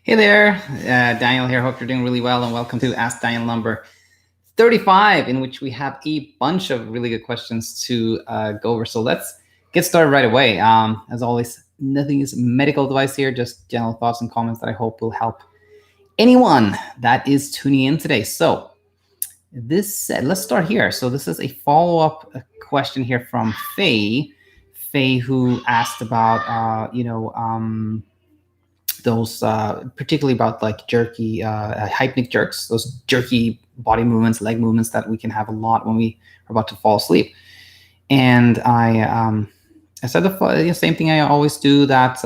Hey there, Daniel here. Hope you're doing really well, and welcome to Ask Daniel number 35, in which we have a bunch of really good questions to go over. So let's get started right away. As always, nothing is medical advice here, just general thoughts and comments that I hope will help anyone that is tuning in today. So let's start here. So this is a follow-up question here from Faye, who asked about, those particularly about like jerky hypnic jerks, those jerky body movements, leg movements that we can have a lot when we are about to fall asleep. And I said the same thing I always do, that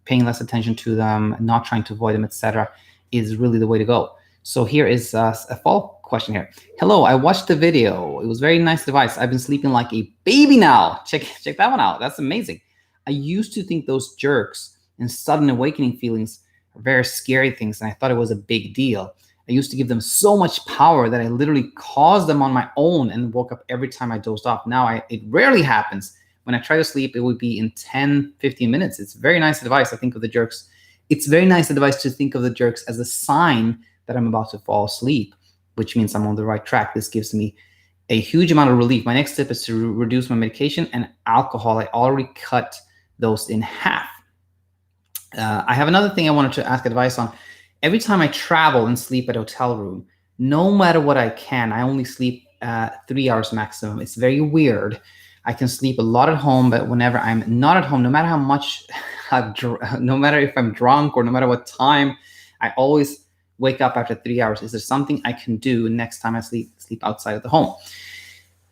paying less attention to them, not trying to avoid them, etc., is really the way to go. So here is a follow-up question here. Hello, I watched the video. It was very nice advice. I've been sleeping like a baby now. Check that one out. That's amazing. I used to think those jerks and sudden awakening feelings are very scary things, and I thought it was a big deal. I used to give them so much power that I literally caused them on my own and woke up every time I dozed off. Now it rarely happens. When I try to sleep, it would be in 10, 15 minutes. It's very nice advice. I think of the jerks. It's very nice advice to think of the jerks as a sign that I'm about to fall asleep, which means I'm on the right track. This gives me a huge amount of relief. My next step is to reduce my medication and alcohol. I already cut those in half. I have another thing I wanted to ask advice on. Every time I travel and sleep at a hotel room, no matter what I can, I only sleep 3 hours maximum. It's very weird. I can sleep a lot at home, but whenever I'm not at home, no matter how much, no matter if I'm drunk or no matter what time, I always wake up after 3 hours. Is there something I can do next time I sleep outside of the home?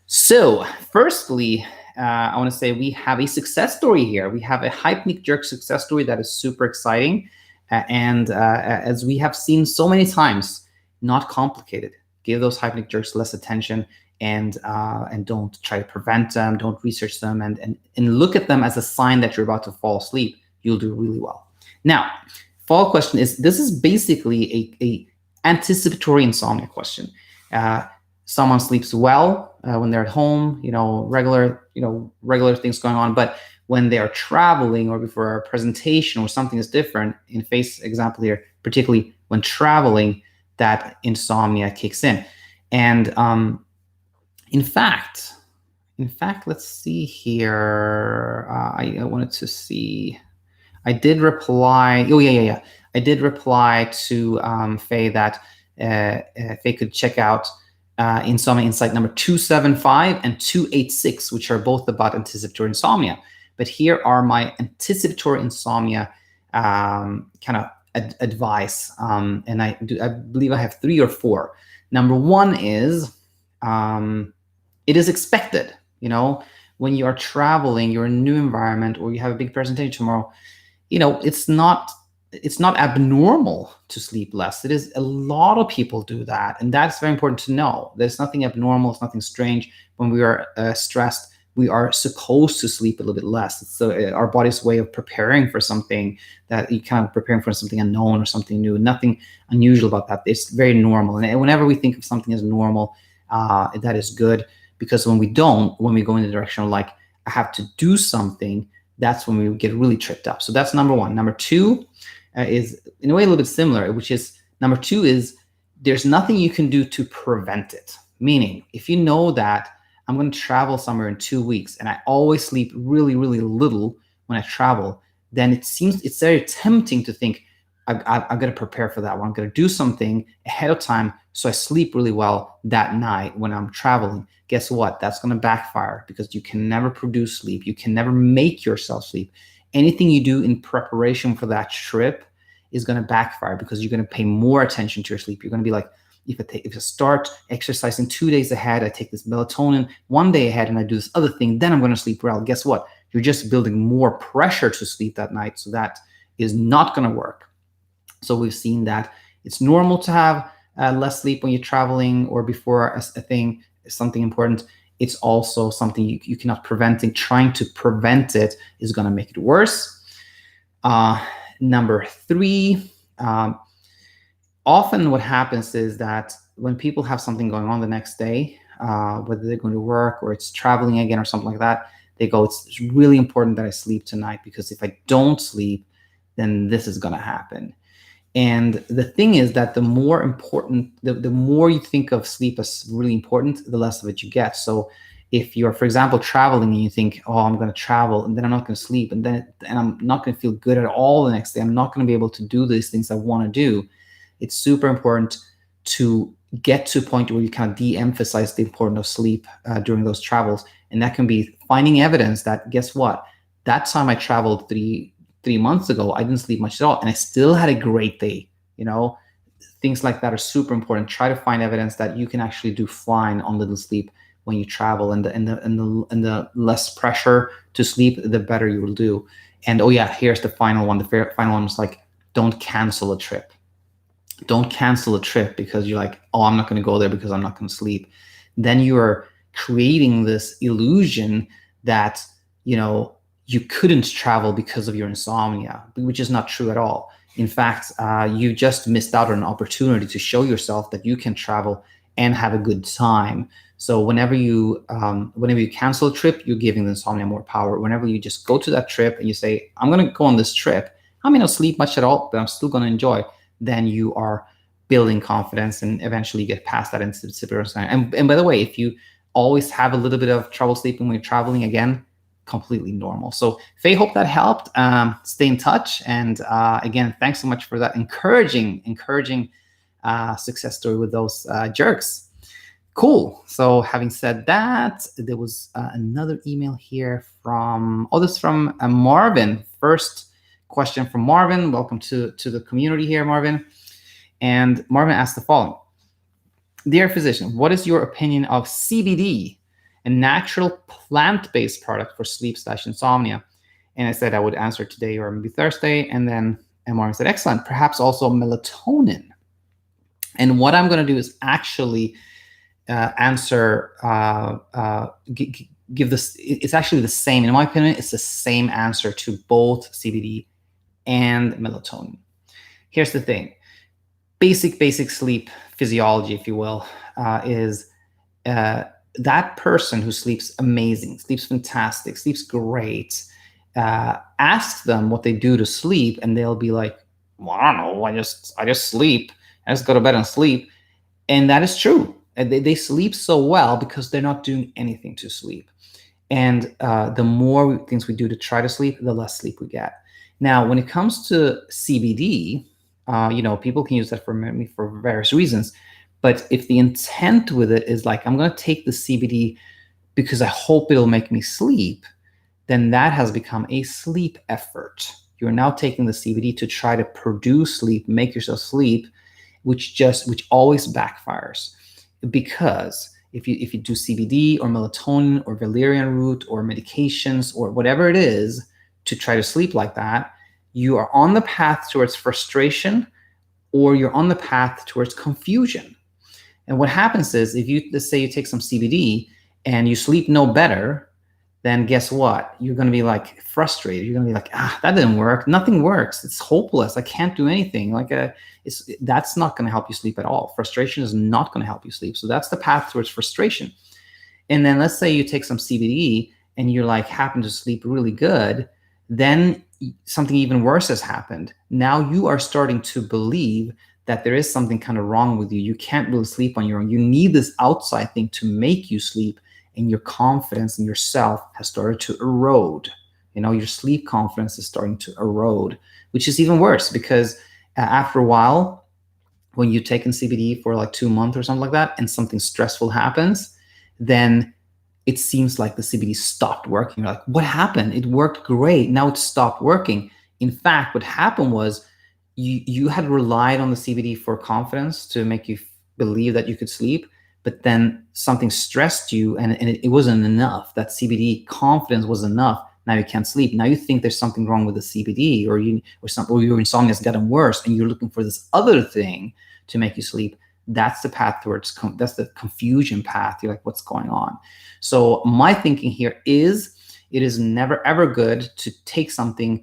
So firstly, I want to say we have a success story here. We have a hypnic jerk success story that is super exciting. And as we have seen so many times, not complicated. Give those hypnic jerks less attention, and don't try to prevent them. Don't research them, and look at them as a sign that you're about to fall asleep. You'll do really well. Now, follow-up question is, this is basically a anticipatory insomnia question. Someone sleeps well when they're at home, regular things going on. But when they are traveling or before a presentation or something is different, in Faye's example here, particularly when traveling, that insomnia kicks in. And in fact, let's see here. I wanted to see. I did reply. Oh, yeah. I did reply to Faye that Faye could check out Insomnia Insight number 275 and 286, which are both about anticipatory insomnia. But here are my anticipatory insomnia kind of advice, and I believe I have 3 or 4. Number 1 is it is expected. When you are traveling, you're in a new environment, or you have a big presentation tomorrow. It's not abnormal to sleep less. It is. A lot of people do that, and that's very important to know. There's nothing abnormal. It's nothing strange. When we are stressed, we are supposed to sleep a little bit less. It's our body's way of preparing for something, that you kind of preparing for something unknown or something new. Nothing unusual about that. It's very normal. And whenever we think of something as normal, that is good, because when we go in the direction of like, I have to do something, that's when we get really tripped up. So that's number 1. Number 2 is in a way a little bit similar, which is number 2 is there's nothing you can do to prevent it. Meaning, if you know that I'm going to travel somewhere in 2 weeks and I always sleep really, really little when I travel, then it's very tempting to think, I've got to prepare for that one. I'm going to do something ahead of time so I sleep really well that night when I'm traveling. Guess what? That's going to backfire, because you can never produce sleep. You can never make yourself sleep. Anything you do in preparation for that trip is going to backfire, because you're going to pay more attention to your sleep. You're going to be like, if I start exercising 2 days ahead, I take this melatonin 1 day ahead, and I do this other thing, then I'm going to sleep well. Guess what? You're just building more pressure to sleep that night. So that is not going to work. So we've seen that it's normal to have less sleep when you're traveling or before something important. It's also something you cannot prevent. And trying to prevent it is going to make it worse. Number 3, often what happens is that when people have something going on the next day, whether they're going to work or it's traveling again or something like that, they go, it's really important that I sleep tonight, because if I don't sleep, then this is going to happen. And the thing is that the more important, the more you think of sleep as really important, the less of it you get. So if you're, for example, traveling and you think, oh, I'm going to travel and then I'm not going to sleep and I'm not going to feel good at all the next day, I'm not going to be able to do these things I want to do. It's super important to get to a point where you kind of de-emphasize the importance of sleep during those travels. And that can be finding evidence that, guess what? That time I traveled 3 months ago, I didn't sleep much at all, and I still had a great day. Things like that are super important. Try to find evidence that you can actually do fine on little sleep when you travel, and the less pressure to sleep, the better you will do. And oh yeah, here's the final one. The final one was like, don't cancel a trip. Don't cancel a trip because you're like, oh, I'm not going to go there because I'm not going to sleep. Then you are creating this illusion that, you couldn't travel because of your insomnia, which is not true at all. In fact, you just missed out on an opportunity to show yourself that you can travel and have a good time. So whenever you cancel a trip, you're giving the insomnia more power. Whenever you just go to that trip and you say, I'm going to go on this trip, I may not sleep much at all, but I'm still going to enjoy, then you are building confidence and eventually get past that insipid. And by the way, if you always have a little bit of trouble sleeping when you're traveling, again, completely normal. So Faye, hope that helped. Stay in touch. And again, thanks so much for that encouraging success story with those jerks. Cool. So having said that, there was another email here from Marvin. First question from Marvin. Welcome to the community here, Marvin. And Marvin asked the following. Dear physician, what is your opinion of CBD, a natural plant-based product for sleep/insomnia? And I said I would answer today or maybe Thursday. And then Marvin said, excellent, perhaps also melatonin. And what I'm going to do is actually answer, give this, it's actually the same. In my opinion, it's the same answer to both CBD and melatonin. Here's the thing. Basic sleep physiology, if you will, is that person who sleeps amazing, sleeps fantastic, sleeps great, ask them what they do to sleep, and they'll be like, well, I don't know, I just sleep. I just go to bed and sleep. And that is true. They sleep so well because they're not doing anything to sleep. And the more things we do to try to sleep, the less sleep we get. Now, when it comes to CBD, people can use that for various reasons. But if the intent with it is like, I'm going to take the CBD because I hope it'll make me sleep, then that has become a sleep effort. You're now taking the CBD to try to produce sleep, make yourself sleep, which always backfires. Because if you do CBD or melatonin or valerian root or medications or whatever it is to try to sleep like that, you are on the path towards frustration or you're on the path towards confusion. And what happens is, let's say you take some CBD and you sleep no better, then guess what? You're going to be like frustrated. You're going to be like, that didn't work. Nothing works. It's hopeless. I can't do anything. That's not going to help you sleep at all. Frustration is not going to help you sleep. So that's the path towards frustration. And then let's say you take some CBD and you happen to sleep really good. Then something even worse has happened. Now you are starting to believe that there is something kind of wrong with you. You can't really sleep on your own. You need this outside thing to make you sleep, and your confidence in yourself has started to erode. Your sleep confidence is starting to erode, which is even worse because after a while, when you've taken CBD for 2 months or something like that, and something stressful happens, then it seems like the CBD stopped working. You're like, what happened? It worked great. Now it stopped working. In fact, what happened was you had relied on the CBD for confidence to make you believe that you could sleep, but then something stressed you and it wasn't enough. That CBD confidence was enough. Now you can't sleep. Now you think there's something wrong with the CBD or your insomnia has gotten worse and you're looking for this other thing to make you sleep. That's the path towards, that's the confusion path. You're like, what's going on? So my thinking here is, it is never ever good to take something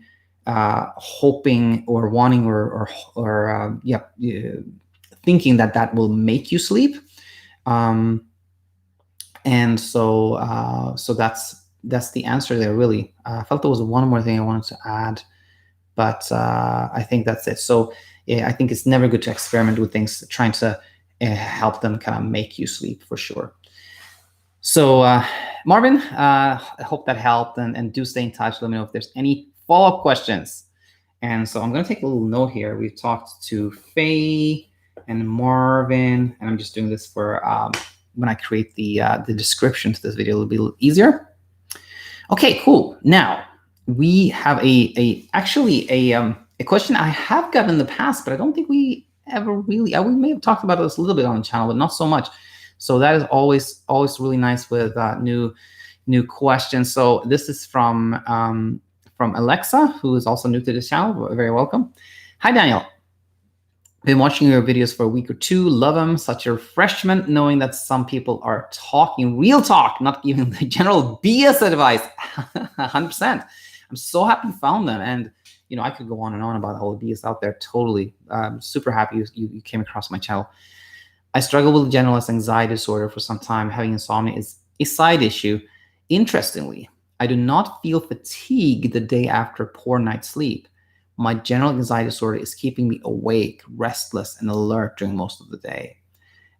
hoping or wanting or thinking that will make you sleep. And so that's the answer there, really. I felt there was one more thing I wanted to add, but I think that's it. So yeah, I think it's never good to experiment with things trying to help them kind of make you sleep, for sure. So Marvin, I hope that helped, and do stay in touch. Let me know if there's any follow-up questions. And so I'm going to take a little note here. We've talked to Faye and Marvin, and I'm just doing this for when I create the description to this video, it'll be a little easier. Okay, cool. Now we have actually a question I have gotten in the past, but I don't think we ever really, we may have talked about this a little bit on the channel, but not so much. So that is always really nice with new questions. So this is from Aleksa, who is also new to this channel. Very welcome. Hi, Daniel. Been watching your videos for a week or two. Love them. Such a refreshment knowing that some people are talking real talk, not giving the general BS advice. 100%. I'm so happy you found them. And, I could go on and on about all the BS out there. Totally. I'm super happy you came across my channel. I struggle with generalized anxiety disorder for some time. Having insomnia is a side issue. Interestingly, I do not feel fatigue the day after a poor night's sleep. My general anxiety disorder is keeping me awake, restless, and alert during most of the day.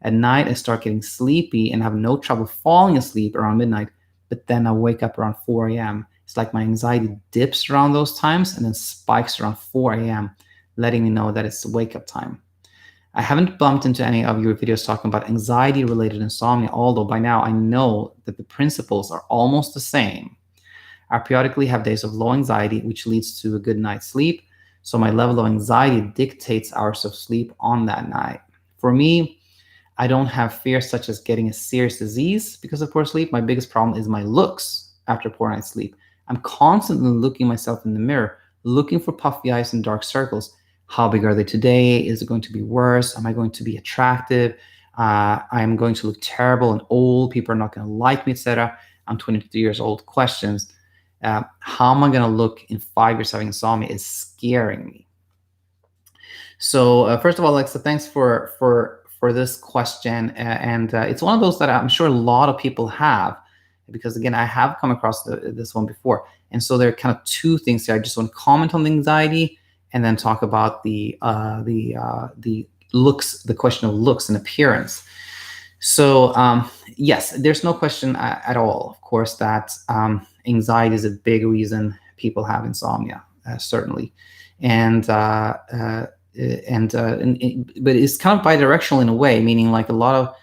At night, I start getting sleepy and have no trouble falling asleep around midnight, but then I wake up around 4 a.m. It's like my anxiety dips around those times and then spikes around 4 a.m., letting me know that it's wake-up time. I haven't bumped into any of your videos talking about anxiety-related insomnia, although by now I know that the principles are almost the same. I periodically have days of low anxiety, which leads to a good night's sleep. So my level of anxiety dictates hours of sleep on that night. For me, I don't have fears such as getting a serious disease because of poor sleep. My biggest problem is my looks after a poor night's sleep. I'm constantly looking myself in the mirror, looking for puffy eyes and dark circles. How big are they today? Is it going to be worse? Am I going to be attractive? I'm going to look terrible and old. People are not going to like me, etc. I'm 22 years old. Questions. How am I going to look in 5 years having insomnia is scaring me. So first of all, Aleksa, thanks for this question. And it's one of those that I'm sure a lot of people have, because again, I have come across this one before. And so there are kind of two things here. I just want to comment on the anxiety and then talk about the looks, the question of looks and appearance. So yes, there's no question at all, of course, that anxiety is a big reason people have insomnia, certainly, but it's kind of bidirectional in a way, meaning like a lot of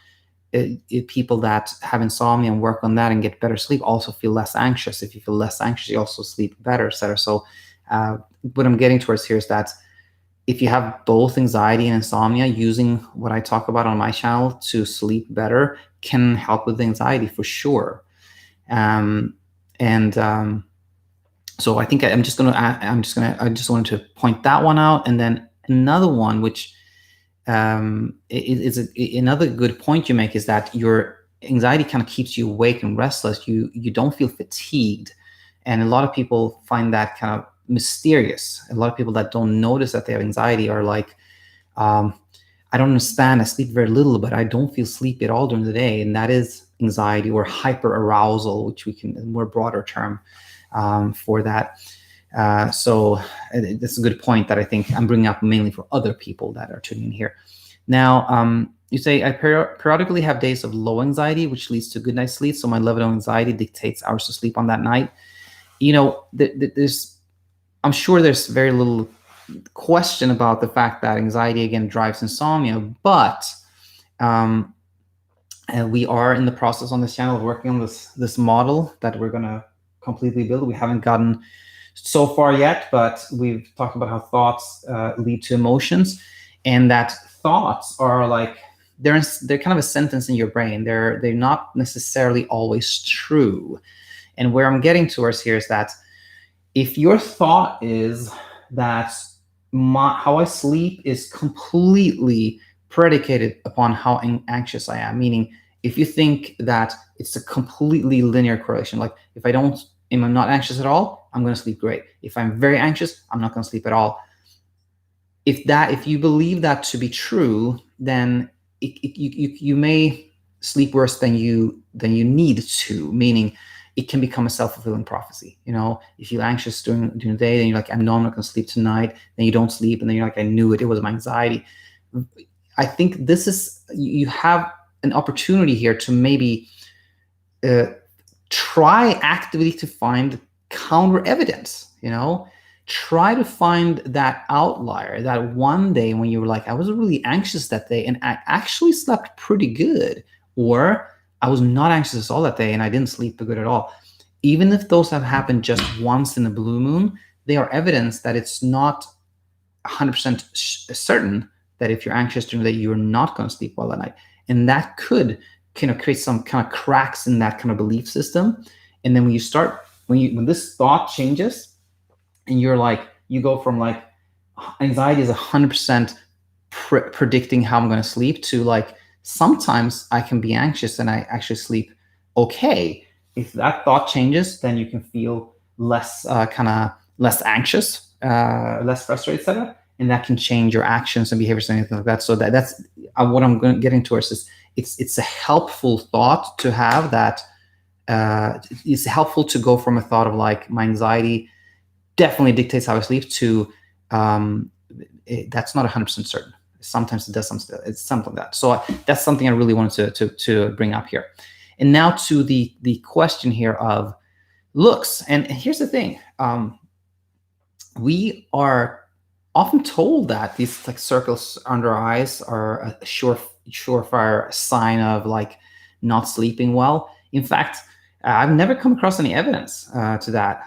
people that have insomnia and work on that and get better sleep also feel less anxious. If you feel less anxious, you also sleep better, etc. So what I'm getting towards here is that if you have both anxiety and insomnia, using what I talk about on my channel to sleep better can help with the anxiety for sure. So I think I just wanted to point that one out, and then another one, which is another good point you make, is that your anxiety kind of keeps you awake and restless. You don't feel fatigued, and a lot of people find that kind of mysterious. A lot of people that don't notice that they have anxiety are like, I don't understand. I sleep very little, but I don't feel sleepy at all during the day, and that is anxiety or hyperarousal, which we can, a more broader term for that. So that's a good point that I think I'm bringing up mainly for other people that are tuning in here. Now, you say, I periodically have days of low anxiety, which leads to good night's sleep. So my level of anxiety dictates hours of sleep on that night. I'm sure there's very little question about the fact that anxiety, again, drives insomnia, but we are in the process on this channel of working on this model that we're going to completely build. We haven't gotten so far yet, but we've talked about how thoughts lead to emotions, and that thoughts are like, they're kind of a sentence in your brain. They're not necessarily always true. And where I'm getting towards here is that if your thought is that how I sleep is completely predicated upon how anxious I am, meaning if you think that it's a completely linear correlation, like if I'm not anxious at all, I'm going to sleep great. If I'm very anxious, I'm not going to sleep at all. If you believe that to be true, then you may sleep worse than you need to, meaning it can become a self-fulfilling prophecy. If you're anxious during the day, then you're like, I know I'm not going to sleep tonight. Then you don't sleep, and then you're like, I knew it was my anxiety. I think this is, you have an opportunity here to maybe try actively to find counter evidence. Try to find that outlier, that one day when you were like, I was really anxious that day and I actually slept pretty good, or I was not anxious at all that day and I didn't sleep good at all. Even if those have happened just once in a blue moon, they are evidence that it's not 100% certain that if you're anxious during the day, you're not going to sleep well at night. And that could create some kind of cracks in that kind of belief system. And then when this thought changes, and you're like, you go from like, anxiety is 100% predicting how I'm going to sleep, to like, sometimes I can be anxious and I actually sleep okay. If that thought changes, then you can feel less less anxious, less frustrated, etc. And that can change your actions and behaviors and anything like that. So that's what I'm getting towards is it's a helpful thought to have, that it's helpful to go from a thought of like, my anxiety definitely dictates how I sleep, to that's not 100% certain. Sometimes it does something. It's something like that. So that's something I really wanted to bring up here. And now to the question here of looks. And here's the thing: we are often told that these like circles under our eyes are a surefire sign of like not sleeping well. In fact, I've never come across any evidence to that.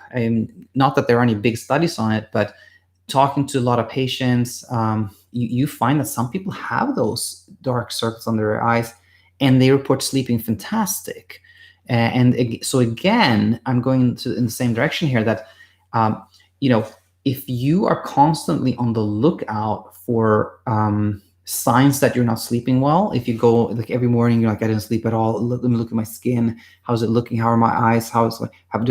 Not that there are any big studies on it, but talking to a lot of patients, you find that some people have those dark circles under their eyes and they report sleeping fantastic. So again, I'm going in the same direction here, that, if you are constantly on the lookout for signs that you're not sleeping well, if you go like every morning, you're like, I didn't sleep at all. Let me look at my skin. How's it looking? How are my eyes? Do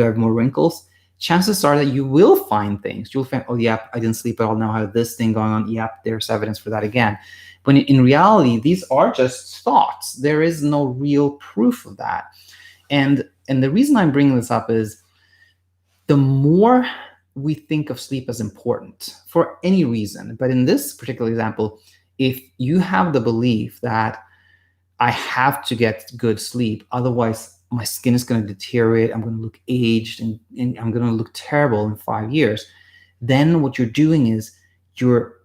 I have more wrinkles? Chances are that you will find things. You'll find, oh, yep, I didn't sleep at all. Now I have this thing going on. Yep, there's evidence for that again. But in reality, these are just thoughts. There is no real proof of that. And the reason I'm bringing this up is, the more we think of sleep as important for any reason, but in this particular example, if you have the belief that I have to get good sleep, otherwise my skin is going to deteriorate, I'm going to look aged, and I'm going to look terrible in 5 years, then what you're doing is you're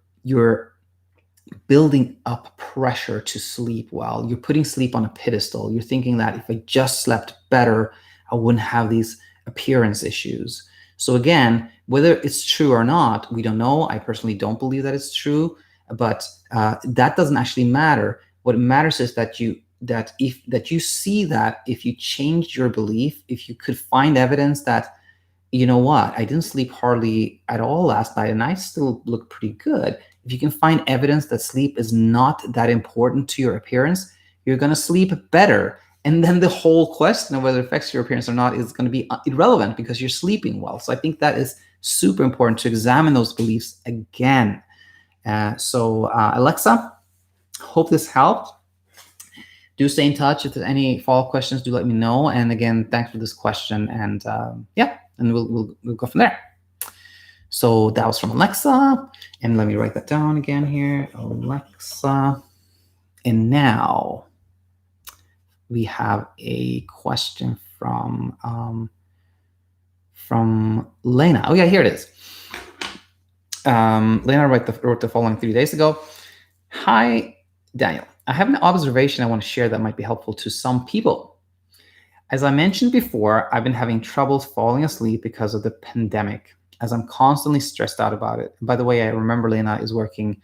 building up pressure to sleep well. You're putting sleep on a pedestal. You're thinking that if I just slept better, I wouldn't have these appearance issues. So again, whether it's true or not, we don't know. I personally don't believe that it's true, but that doesn't actually matter. What matters is that you see that if you changed your belief, if you could find evidence that, you know what, I didn't sleep hardly at all last night and I still look pretty good. If you can find evidence that sleep is not that important to your appearance, you're going to sleep better. And then the whole question of whether it affects your appearance or not is going to be irrelevant, because you're sleeping well. So I think that is super important to examine those beliefs again. So Aleksa, hope this helped. Do stay in touch. If there's any follow-up questions, do let me know. And again, thanks for this question. And and we'll go from there. So that was from Aleksa. And let me write that down again here. Aleksa. And now we have a question from Lena. Oh yeah, here it is. Lena wrote the following 3 days ago. Hi, Daniel. I have an observation I want to share that might be helpful to some people. As I mentioned before, I've been having trouble falling asleep because of the pandemic, as I'm constantly stressed out about it. By the way, I remember Lena is working,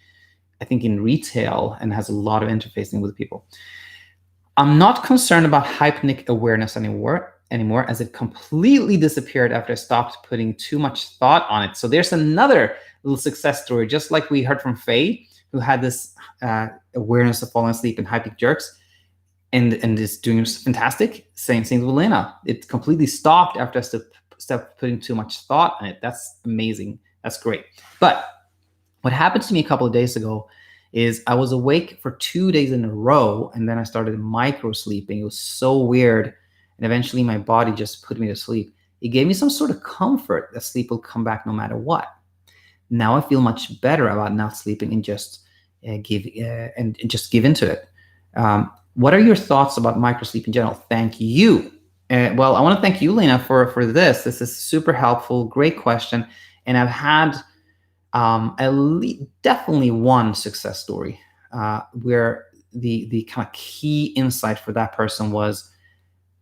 I think, in retail and has a lot of interfacing with people. I'm not concerned about hypnic awareness anymore, as it completely disappeared after I stopped putting too much thought on it. So there's another little success story, just like we heard from Faye, who had this awareness of falling asleep in hypnic jerks and is doing fantastic. Same thing with Lena. It completely stopped after I stopped putting too much thought on it. That's amazing. That's great. But what happened to me a couple of days ago is I was awake for 2 days in a row, and then I started micro sleeping. It was so weird. and eventually my body just put me to sleep. It gave me some sort of comfort that sleep will come back no matter what. Now I feel much better about not sleeping and just give into it. What are your thoughts about microsleep in general? Thank you. Well, I want to thank you, Lena, for this. This is super helpful. Great question. And I've had definitely one success story where the kind of key insight for that person was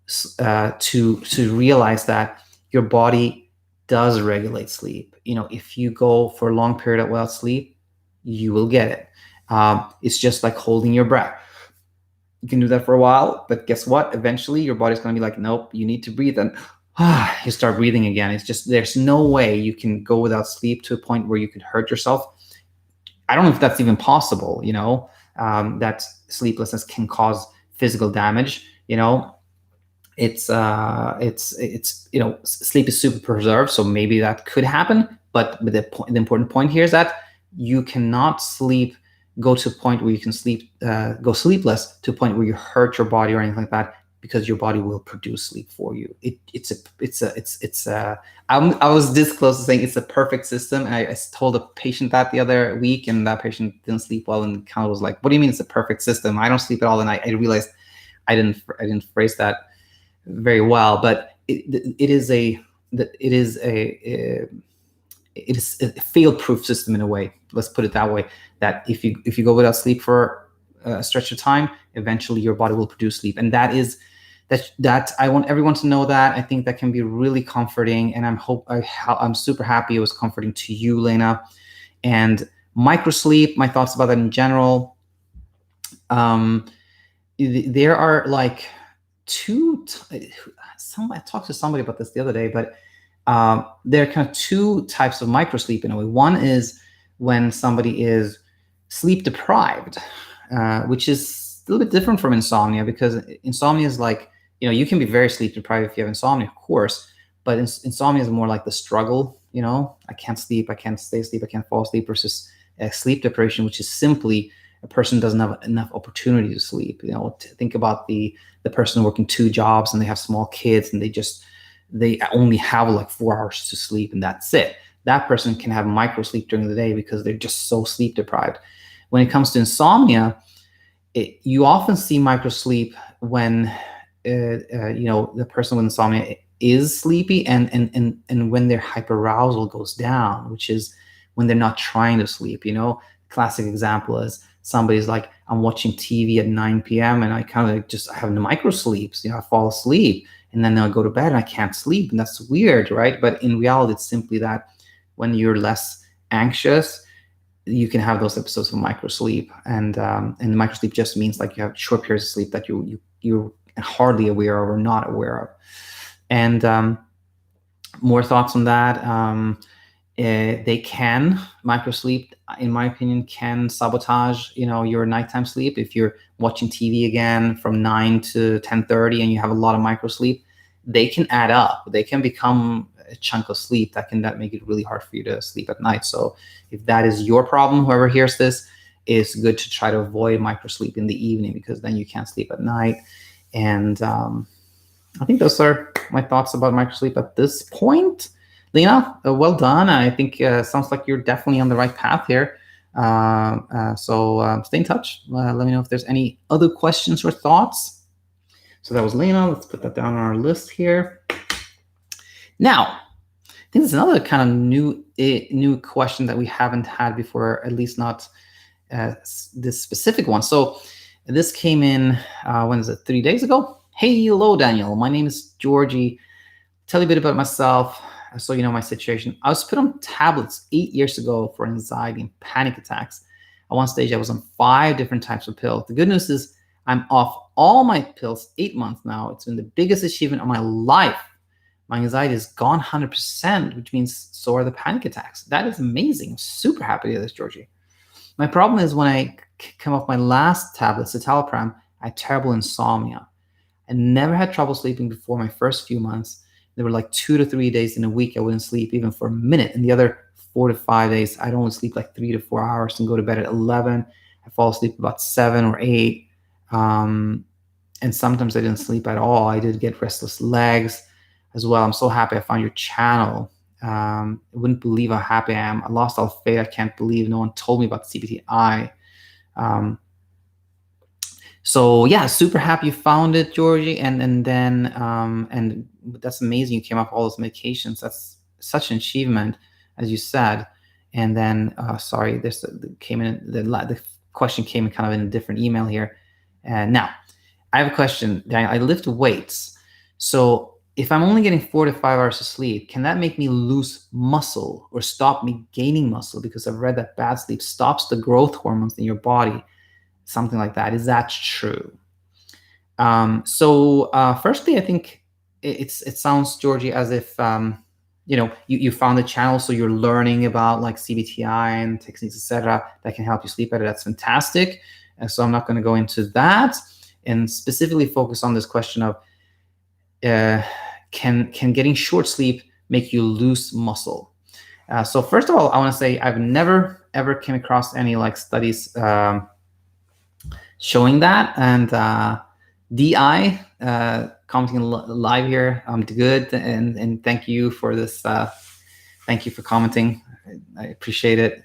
to realize that your body does regulate sleep. If you go for a long period without sleep, you will get it. It's just like holding your breath. You can do that for a while, but guess what? Eventually, your body's going to be like, nope, you need to breathe, and you start breathing again. It's just there's no way you can go without sleep to a point where you could hurt yourself. I don't know if that's even possible. That sleeplessness can cause physical damage. It's sleep is super preserved, so maybe that could happen. But the important point here is that you cannot go to a point where you can go sleepless to a point where you hurt your body or anything like that, because your body will produce sleep for you. I was this close to saying it's a perfect system. And I told a patient that the other week, and that patient didn't sleep well, and kind of was like, "What do you mean it's a perfect system? I don't sleep at all." And I realized I didn't phrase that very well, but it is a fail-proof system in a way. Let's put it that way. That if you go without sleep for a stretch of time, eventually your body will produce sleep, and that I want everyone to know that. I think that can be really comforting, and I'm super happy it was comforting to you, Lena. And microsleep, my thoughts about that in general. There are like I talked to somebody about this the other day, but there are kind of two types of microsleep in a way. One is when somebody is sleep deprived, which is a little bit different from insomnia, because insomnia is like, you can be very sleep deprived if you have insomnia, of course, but insomnia is more like the struggle. I can't sleep, I can't stay asleep, I can't fall asleep, versus sleep deprivation, which is simply a person doesn't have enough opportunity to sleep. Think about the person working 2 jobs and they have small kids, and they only have like 4 hours to sleep, and that's it. That person can have microsleep during the day because they're just so sleep deprived. When it comes to insomnia, you often see microsleep when the person with insomnia is sleepy, and when their hyperarousal goes down, which is when they're not trying to sleep. Classic example is somebody's like, I'm watching TV at 9 p.m. and I kind of just have microsleeps. I fall asleep, and then I go to bed and I can't sleep, and that's weird, right? But in reality, it's simply that when you're less anxious, you can have those episodes of microsleep, and microsleep just means like you have short periods of sleep that you're hardly aware of or not aware of. And more thoughts on that. Microsleep, in my opinion, can sabotage, your nighttime sleep. If you're watching TV again from 9 to 10:30 and you have a lot of microsleep, they can add up. They can become a chunk of sleep that make it really hard for you to sleep at night. So if that is your problem, whoever hears this, it's good to try to avoid microsleep in the evening, because then you can't sleep at night. And I think those are my thoughts about microsleep at this point. Lena, well done. I think sounds like you're definitely on the right path here. So stay in touch. Let me know if there's any other questions or thoughts. So that was Lena. Let's put that down on our list here. Now, I think there's another kind of new question that we haven't had before, at least not this specific one. So this came in, when is it, 3 days ago? Hey, hello, Daniel. My name is Georgie. Tell you a bit about myself, so you know my situation. I was put on tablets 8 years ago for anxiety and panic attacks. At one stage, I was on 5 different types of pills. The good news is I'm off all my pills 8 months now. It's been the biggest achievement of my life. My anxiety is gone 100%, which means so are the panic attacks. That is amazing. I'm super happy to hear this, Georgie. My problem is when I come off my last tablet, citalopram, I had terrible insomnia. I never had trouble sleeping before my first few months. There were like 2 to 3 days in a week I wouldn't sleep even for a minute. And the other 4 to 5 days, I'd only sleep like 3 to 4 hours and go to bed at 11. I fall asleep about 7 or 8. and sometimes I didn't sleep at all. I did get restless legs as well. I'm so happy I found your channel. I wouldn't believe how happy I am. I lost all faith. I can't believe no one told me about CBTI. So yeah, super happy you found it, Georgie, and then and that's amazing. You came off all those medications. That's such an achievement, as you said. And then sorry, this came in the question came in kind of in a different email here. And now I have a question. I lift weights, so if I'm only getting 4 to 5 hours of sleep, can that make me lose muscle or stop me gaining muscle? Because I've read that bad sleep stops the growth hormones in your body. Something like that. Is that true? Firstly, I think it sounds, Georgie, as if you found the channel, so you're learning about like CBTI and techniques, etc., that can help you sleep better. That's fantastic. And so I'm not going to go into that and specifically focus on this question of can getting short sleep make you lose muscle? So first of all, I want to say I've never ever came across any like studies showing that. And DI commenting live here, good, and thank you for this. Thank you for commenting. I appreciate it.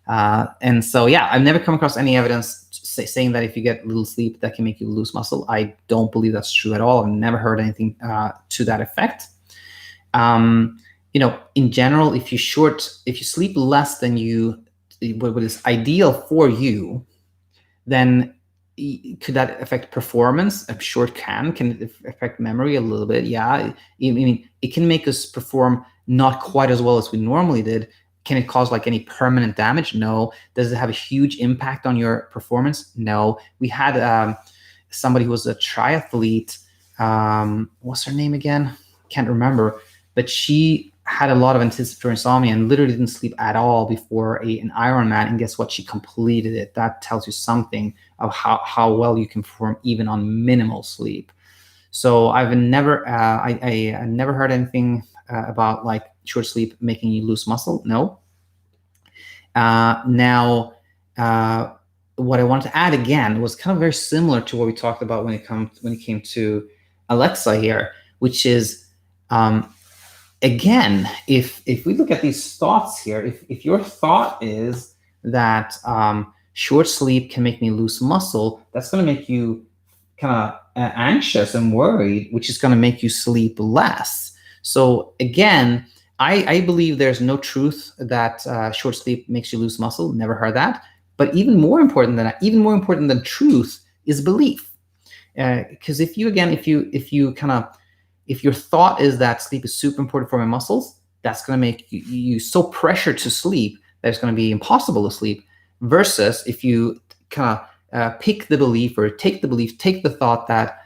And so yeah, I've never come across any evidence saying that if you get little sleep that can make you lose muscle. I don't believe that's true at all. I've never heard anything to that effect. In general, if you sleep less than what is ideal for you, then could that affect performance? I'm sure it can. Can it affect memory a little bit? Yeah. I mean, it can make us perform not quite as well as we normally did. Can it cause like any permanent damage? No. Does it have a huge impact on your performance? No. We had somebody who was a triathlete. What's her name again? Can't remember. But she had a lot of anticipatory insomnia and literally didn't sleep at all before an Ironman. And guess what? She completed it. That tells you something of how well you can perform even on minimal sleep. So I've never I never heard anything about like short sleep making you lose muscle. No. Now, what I wanted to add again was kind of very similar to what we talked about when it came to Aleksa here, which is again, if we look at these thoughts here, if your thought is that short sleep can make me lose muscle, that's going to make you kind of anxious and worried, which is going to make you sleep less. So again, I believe there's no truth that short sleep makes you lose muscle. Never heard that. But even more important than that, even more important than truth, is belief. Because if your thought is that sleep is super important for my muscles, that's going to make you so pressured to sleep that it's going to be impossible to sleep. Versus if you kind of pick the belief or take the thought that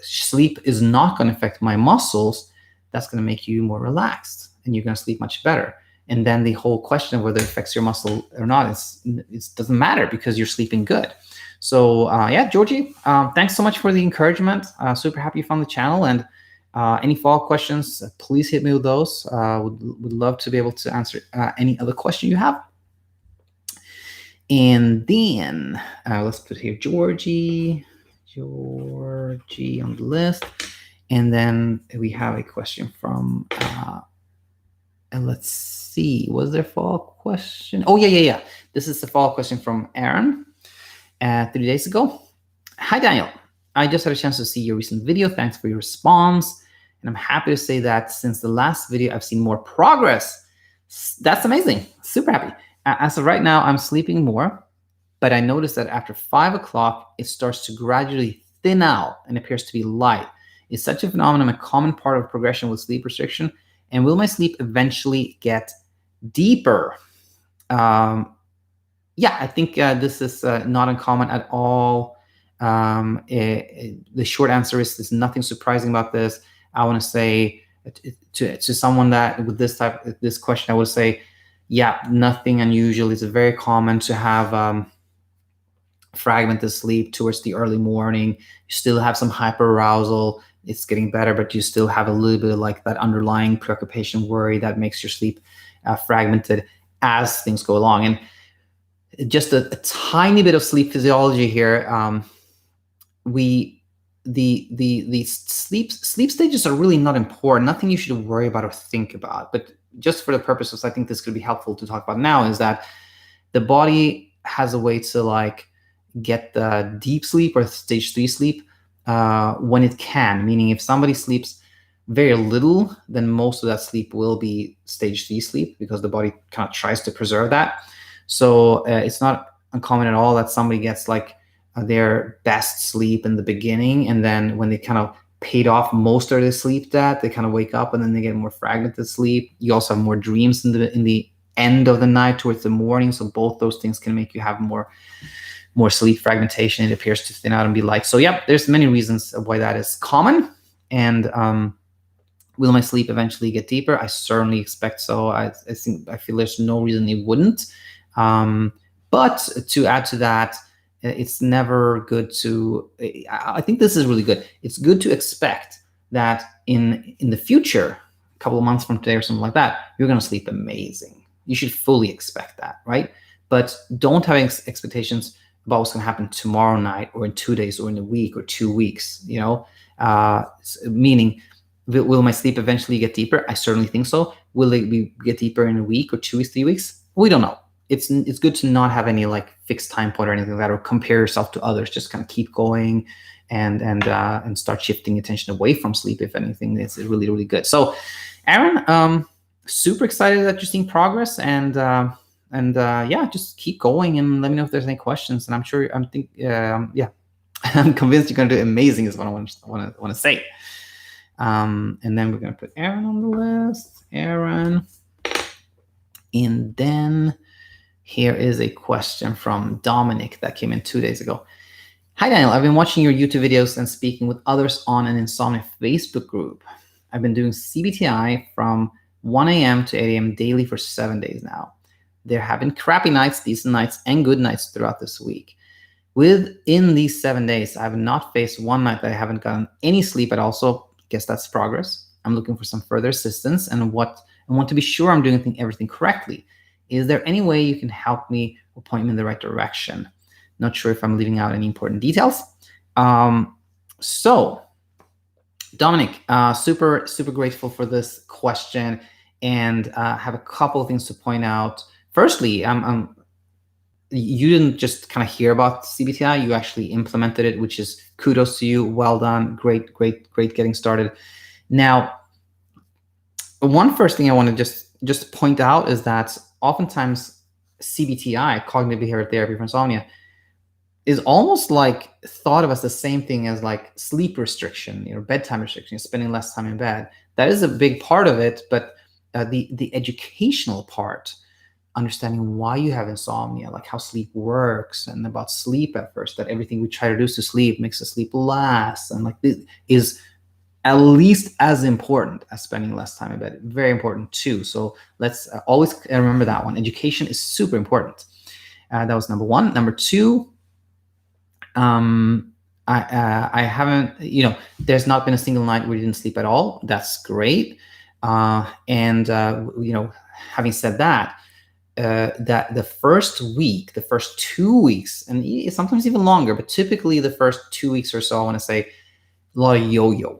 sleep is not going to affect my muscles, that's going to make you more relaxed and you're going to sleep much better. And then the whole question of whether it affects your muscle or not, it doesn't matter because you're sleeping good. So yeah, Georgie, thanks so much for the encouragement. Super happy you found the channel. And any follow-up questions, please hit me with those. Would love to be able to answer any other question you have. And then let's put here Georgie on the list. And then we have a question from, and let's see, was there a follow-up question? Oh, yeah. This is the follow-up question from Aaron 3 days ago. Hi, Daniel. I just had a chance to see your recent video. Thanks for your response. And I'm happy to say that since the last video, I've seen more progress. That's amazing. Super happy. As of right now, I'm sleeping more, but I noticed that after 5 o'clock, it starts to gradually thin out and appears to be light. Is such a phenomenon a common part of progression with sleep restriction? And will my sleep eventually get deeper? Yeah, I think this is not uncommon at all. The short answer is there's nothing surprising about this. I want to say to someone that with this question, I would say, yeah, nothing unusual. It's very common to have fragmented sleep towards the early morning. You still have some hyperarousal. It's getting better, but you still have a little bit of like that underlying preoccupation, worry that makes your sleep fragmented as things go along. And just a tiny bit of sleep physiology here. The sleep stages are really not important. Nothing you should worry about or think about. But just for the purposes, I think this could be helpful to talk about now, is that the body has a way to like get the deep sleep or stage 3 sleep when it can. Meaning, if somebody sleeps very little, then most of that sleep will be stage 3 sleep, because the body kind of tries to preserve that. So it's not uncommon at all that somebody gets like their best sleep in the beginning, and then when they kind of paid off most of their sleep, that they kind of wake up and then they get more fragmented sleep. You also have more dreams in the end of the night towards the morning. So both those things can make you have more sleep fragmentation. It appears to thin out and be light. So yeah, there's many reasons why that is common. And will my sleep eventually get deeper? I certainly expect so. I feel there's no reason it wouldn't. But to add to that, it's never good to, I think this is really good. It's good to expect that in the future, a couple of months from today or something like that, you're going to sleep amazing. You should fully expect that, right? But don't have expectations about what's going to happen tomorrow night or in 2 days or in a week or 2 weeks, meaning, will my sleep eventually get deeper? I certainly think so. Will it get deeper in a week or 2 weeks, 3 weeks? We don't know. It's good to not have any like fixed time point or anything like that, or compare yourself to others. Just kind of keep going and start shifting attention away from sleep. If anything, it's really, really good. So, Aaron, super excited that you're seeing progress, and yeah, just keep going and let me know if there's any questions. And I'm convinced you're gonna do amazing. Is what I want to say. And then we're gonna put Aaron on the list. Aaron, and then. Here is a question from Dominic that came in 2 days ago. Hi, Daniel. I've been watching your YouTube videos and speaking with others on an insomnia Facebook group. I've been doing CBTI from 1 a.m. to 8 a.m. daily for 7 days now. There have been crappy nights, decent nights, and good nights throughout this week. Within these 7 days, I have not faced one night that I haven't gotten any sleep at all. So I guess that's progress. I'm looking for some further assistance and want to be sure I'm doing everything correctly. Is there any way you can help me or point me in the right direction? Not sure if I'm leaving out any important details. So, Dominic, super, super grateful for this question, and have a couple of things to point out. Firstly, you didn't just kind of hear about CBTI, you actually implemented it, which is kudos to you. Well done. Great getting started. Now, one first thing I want to just point out is that oftentimes CBTI, cognitive behavioral therapy for insomnia, is almost like thought of as the same thing as like sleep restriction, bedtime restriction, spending less time in bed. That is a big part of it, but the educational part, understanding why you have insomnia, like how sleep works, and about sleep at first, that everything we try to do to sleep makes the sleep last, and like this is at least as important as spending less time in bed. Very important too. So let's always remember that one. Education is super important. That was number one. Number two, I haven't, there's not been a single night where you didn't sleep at all. That's great. Having said that, that the first week, the first 2 weeks, and sometimes even longer, but typically the first 2 weeks or so, I want to say a lot of yo-yoing,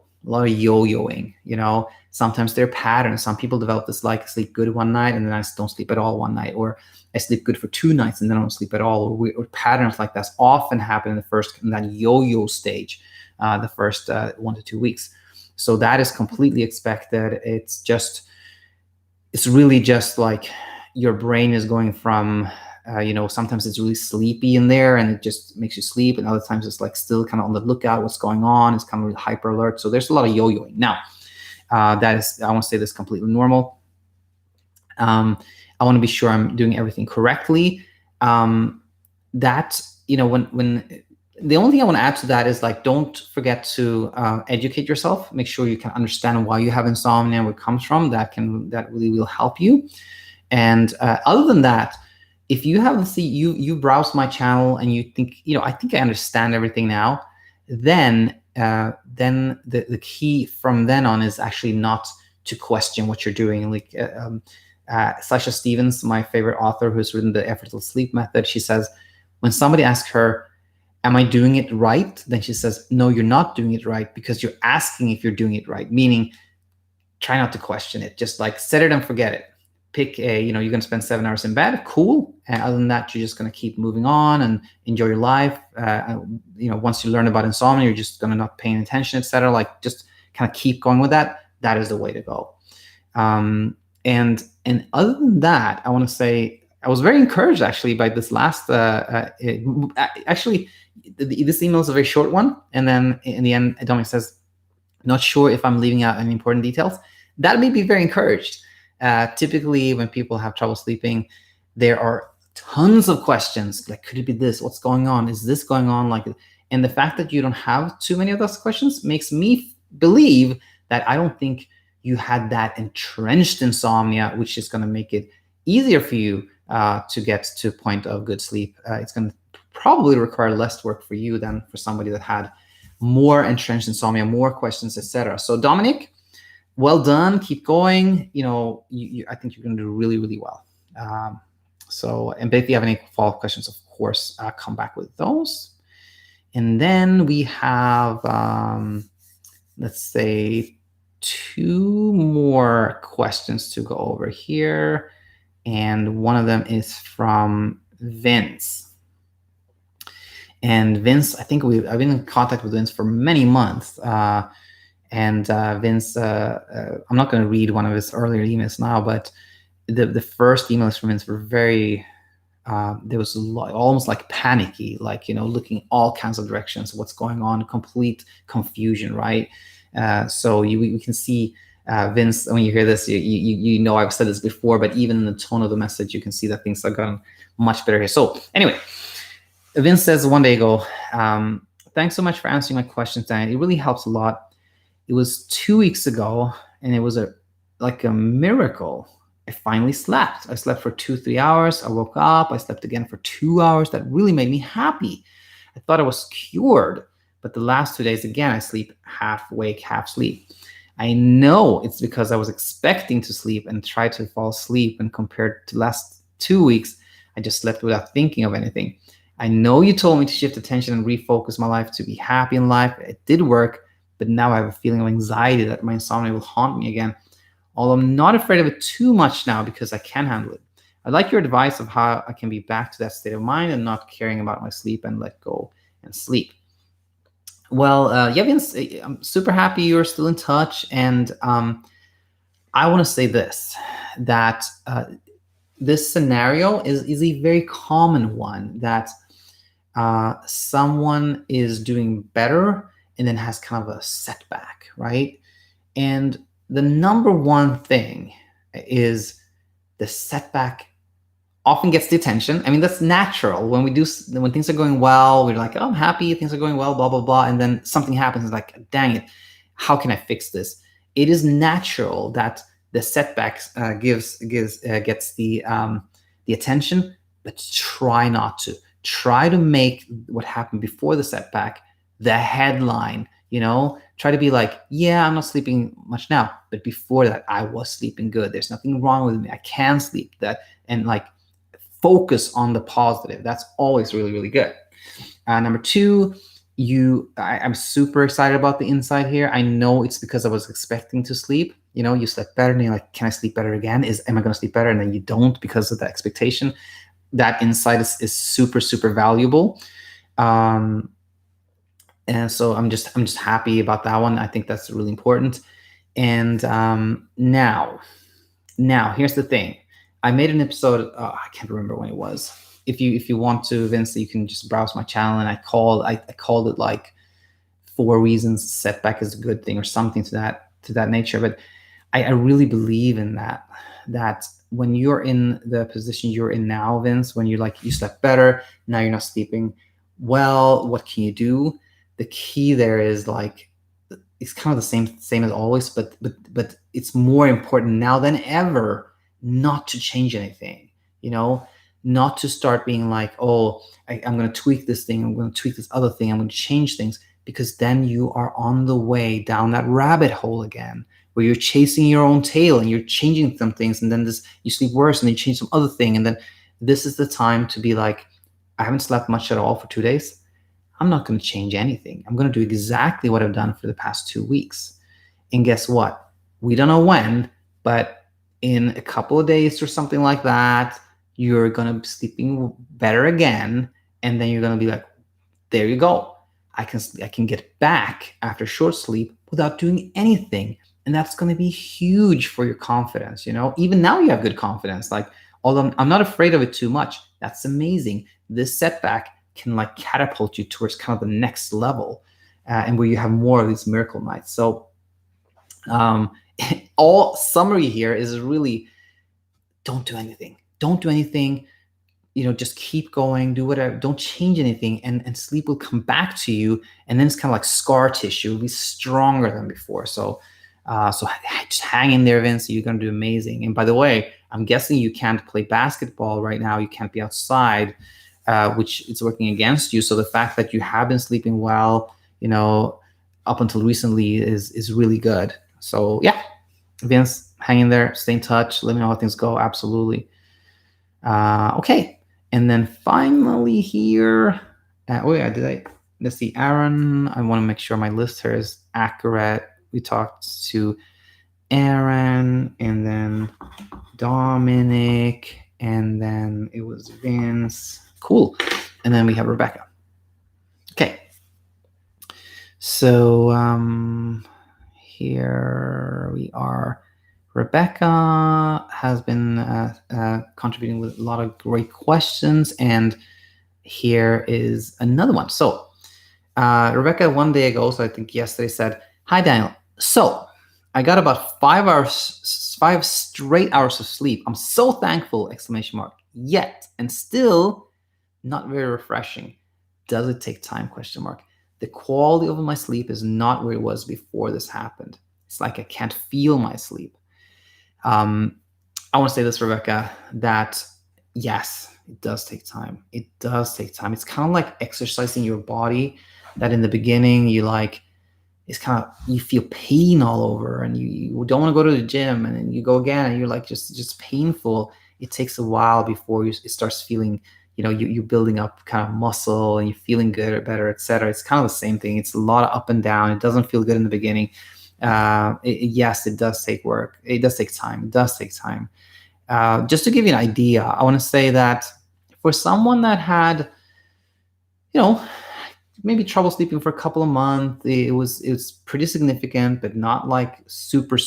sometimes there are patterns. Some people develop this, like, I sleep good one night and then I don't sleep at all one night, or I sleep good for 2 nights and then I don't sleep at all, or patterns like that often happen in that yo-yo stage, the first 1 to 2 weeks. So that is completely expected. It's really just like your brain is going from, sometimes it's really sleepy in there and it just makes you sleep, and other times it's like still kind of on the lookout, what's going on. It's kind of really hyper alert. So there's a lot of yo-yoing. Now, I want to say this completely normal. I want to be sure I'm doing everything correctly. When the only thing I want to add to that is, like, don't forget to educate yourself. Make sure you can understand why you have insomnia, where it comes from. That really will help you. And other than that, if you haven't you browse my channel and you think, I think I understand everything now, then the key from then on is actually not to question what you're doing. Like, Sasha Stevens, my favorite author, who's written the Effortless Sleep Method, she says, when somebody asks her, am I doing it right? Then she says, no, you're not doing it right, because you're asking if you're doing it right, meaning try not to question it. Just like set it and forget it. Pick you're going to spend 7 hours in bed. Cool. And other than that, you're just going to keep moving on and enjoy your life. Once you learn about insomnia, you're just going to not paying attention, etc. Like just kind of keep going with that. That is the way to go. And other than that, I want to say I was very encouraged actually by this last. Actually, this email is a very short one, and then in the end, Dominic says, "Not sure if I'm leaving out any important details." That made me very encouraged. Typically, when people have trouble sleeping, there are tons of questions like, "Could it be this? What's going on? Is this going on?" And the fact that you don't have too many of those questions makes me believe that I don't think you had that entrenched insomnia, which is going to make it easier for you to get to a point of good sleep. It's going to probably require less work for you than for somebody that had more entrenched insomnia, more questions, etc. So Dominic, well done. Keep going. I think you're going to do really, really well. And if you have any follow-up questions, of course, come back with those. And then we have, let's say, 2 more questions to go over here. And one of them is from Vince. And Vince, I think I've been in contact with Vince for many months. Vince, I'm not going to read one of his earlier emails now, but the first emails from Vince were very, there was almost like panicky, looking all kinds of directions, what's going on, complete confusion, right? So we can see Vince, when you hear this, you know I've said this before, but even in the tone of the message, you can see that things have gotten much better here. So anyway, Vince says one day ago, thanks so much for answering my questions, Dan. It really helps a lot. It was 2 weeks ago, and it was like a miracle. I finally slept. I slept for 2-3 hours. I woke up. I slept again for 2 hours. That really made me happy. I thought I was cured. But the last 2 days, again, I sleep half wake, half sleep. I know it's because I was expecting to sleep and try to fall asleep. And compared to last 2 weeks, I just slept without thinking of anything. I know you told me to shift attention and refocus my life to be happy in life. It did work, but now I have a feeling of anxiety that my insomnia will haunt me again. Although I'm not afraid of it too much now because I can handle it. I'd like your advice of how I can be back to that state of mind and not caring about my sleep and let go and sleep. Well, Vince, I'm super happy you're still in touch. And I want to say this, that this scenario is a very common one, that someone is doing better and then has kind of a setback, right? And the number one thing is the setback often gets the attention. I mean, that's natural. When things are going well, we're like, oh, I'm happy, things are going well, blah, blah, blah. And then something happens, it's like, dang it, how can I fix this? It is natural that the setbacks gets the attention, but try not to. Try to make what happened before the setback the headline. Try to be like, yeah, I'm not sleeping much now, but before that, I was sleeping good. There's nothing wrong with me. I can sleep. And focus on the positive. That's always really, really good. Number 2, I'm super excited about the insight here. I know it's because I was expecting to sleep. You slept better, and you're like, can I sleep better again? Am I going to sleep better? And then you don't because of the expectation. That insight is super, super valuable. And so I'm just happy about that one. I think that's really important. And now here's the thing. I made an episode. I can't remember when it was. If you want to, Vince, you can just browse my channel. And I called it like 4 reasons setback is a good thing or something to that nature. But I really believe in that when you're in the position you're in now, Vince, when you slept better, now you're not sleeping well, what can you do? The key there is it's kind of the same as always, but it's more important now than ever not to change anything, not to start being like, oh, I'm going to tweak this thing, I'm going to tweak this other thing, I'm going to change things, because then you are on the way down that rabbit hole again, where you're chasing your own tail and you're changing some things, and then you sleep worse and then you change some other thing, and then this is the time to be like, I haven't slept much at all for 2 days. I'm not going to change anything. I'm going to do exactly what I've done for the past 2 weeks. And guess what? We don't know when, but in a couple of days or something like that, you're going to be sleeping better again. And then you're going to be like, there you go. I can get back after short sleep without doing anything. And that's going to be huge for your confidence. Even now you have good confidence. Like, although I'm not afraid of it too much, that's amazing. This setback can like catapult you towards kind of the next level, and where you have more of these miracle nights. So all summary here is really, don't do anything. Don't do anything. Just keep going, do whatever, don't change anything, and sleep will come back to you. And then it's kind of like scar tissue, it'll be stronger than before. So just hang in there, Vince. You're going to do amazing. And by the way, I'm guessing you can't play basketball right now. You can't be outside, which is working against you. So the fact that you have been sleeping well, up until recently is really good. So yeah, Vince, hang in there, stay in touch. Let me know how things go. Absolutely. Okay. And then finally here, let's see, Aaron, I want to make sure my list here is accurate. We talked to Aaron, and then Dominic, and then it was Vince. Cool. And then we have Rebecca. Okay. So here we are. Rebecca has been contributing with a lot of great questions, and here is another one. So Rebecca, one day ago, so I think yesterday, said, "Hi Daniel, so I got about 5 straight hours of sleep. I'm so thankful, ! Yet, and still not very refreshing. Does it take time, ? The quality of my sleep is not where it was before this happened. It's like I can't feel my sleep." I want to say this, Rebecca, that yes, it does take time. It does take time. It's kind of like exercising your body, that in the beginning you feel pain all over, and you don't want to go to the gym, and then you go again and you're like just painful. It takes a while before it starts feeling, you're building up kind of muscle and you're feeling good or better, etc. It's kind of the same thing. It's a lot of up and down. It doesn't feel good in the beginning. Yes, it does take work. It does take time. It does take time. Just to give you an idea, I want to say that for someone that had, maybe trouble sleeping for a couple of months, it was pretty significant, but not like super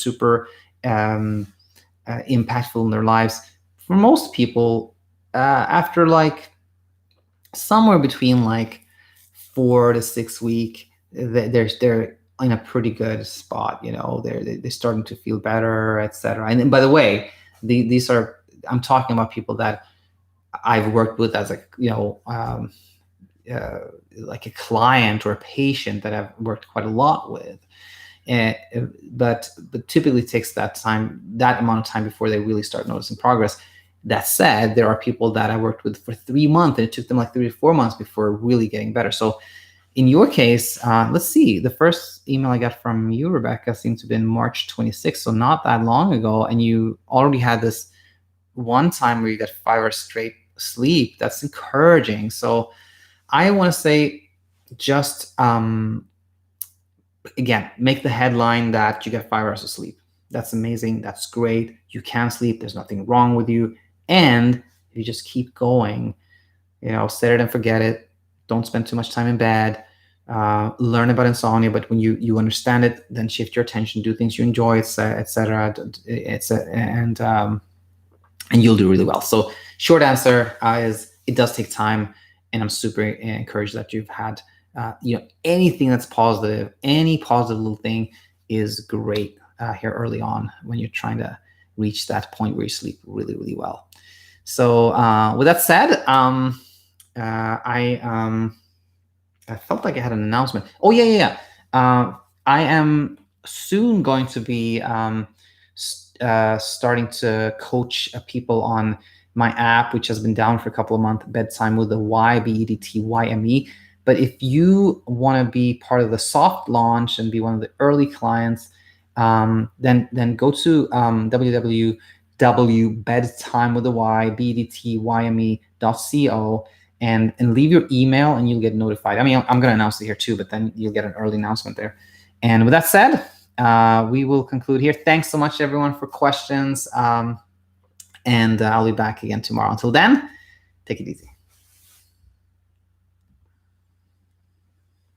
impactful in their lives. For most people, after like somewhere between like 4 to 6 weeks, they're in a pretty good spot. They're starting to feel better, etc. And by the way, these are, I'm talking about people that I've worked with as like a client or a patient that I've worked quite a lot with. But typically it takes that amount of time before they really start noticing progress. That said, there are people that I worked with for 3 months, and it took them like 3 to 4 months before really getting better. So in your case, let's see, the first email I got from you, Rebecca, seems to have been March 26th, so not that long ago, and you already had this one time where you got 5 hours straight sleep. That's encouraging. So I want to say, just again, make the headline that you get 5 hours of sleep. That's amazing. That's great. You can sleep. There's nothing wrong with you. And if you just keep going, set it and forget it. Don't spend too much time in bed. Learn about insomnia, but when you understand it, then shift your attention, do things you enjoy, etc. And you'll do really well. So short answer is, it does take time, and I'm super encouraged that you've had anything that's positive. Any positive little thing is great here early on when you're trying to reach that point where you sleep really, really well. So with that said, I felt like I had an announcement. Oh, yeah. I am soon going to be starting to coach people on my app, which has been down for a couple of months, Bedtime with the Y, BEDTYME. But if you want to be part of the soft launch and be one of the early clients, then go to www.bedtimewithy.co and leave your email, and you'll get notified. I mean, I'm going to announce it here too, but then you'll get an early announcement there. And with that said, we will conclude here. Thanks so much, everyone, for questions. And I'll be back again tomorrow. Until then, take it easy.